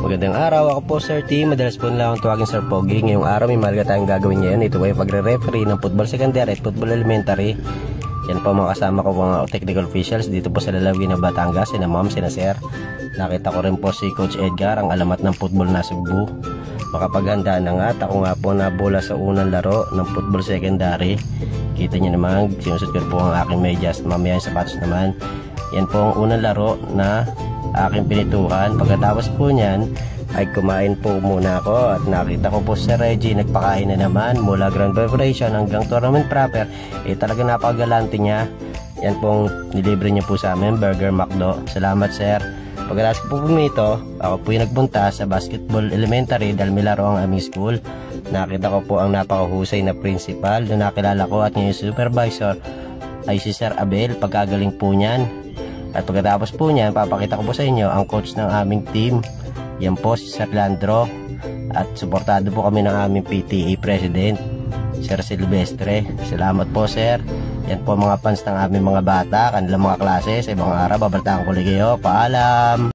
Magandang araw, ako po Sir T. Madalas po nila akong tawagin Sir Pogi. Ngayong araw may mahalaga tayong gagawin ngayon. Ito ay pagre-referee ng football secondary at football elementary. Yan po mga kasama ko mga technical officials dito po sa Lalawin ng Batangas, sina ma'am, sina sir. Nakita ko rin po si Coach Edgar, ang alamat ng football na Cebu. Makapaghanda na nga at ako nga po nabola sa unang laro ng football secondary. Kita nyo naman, sinusot ko po ang aking medyas, mamaya yung sapatos naman. Yan po ang unang laro na aking pinitukan. Pagkatapos po niyan ay kumain po muna ako at nakita ko po si Reggie nagpakain na naman mula ground preparation hanggang tournament proper. Talaga napakagalante niya. Yan pong nilibre niya po sa amin, Burger McDo. Salamat sir. Pagkatapos po pumito, ako po yung nagpunta sa basketball elementary dahil may laro ang aming school. Nakita ko po ang napakahusay na principal na nakilala ko at ngayon supervisor ay si Sir Abel. Pagkagaling po niyan. At pagkatapos po niyan, papakita ko po sa inyo ang coach ng aming team. Yan po si Sir Landro. At suportado po kami ng aming PTA President, Sir Silvestre. Salamat po sir. Yan po mga fans ng aming mga bata, kanilang mga klase. Sa ibang araw, babalitaan ko ulit kayo. Paalam!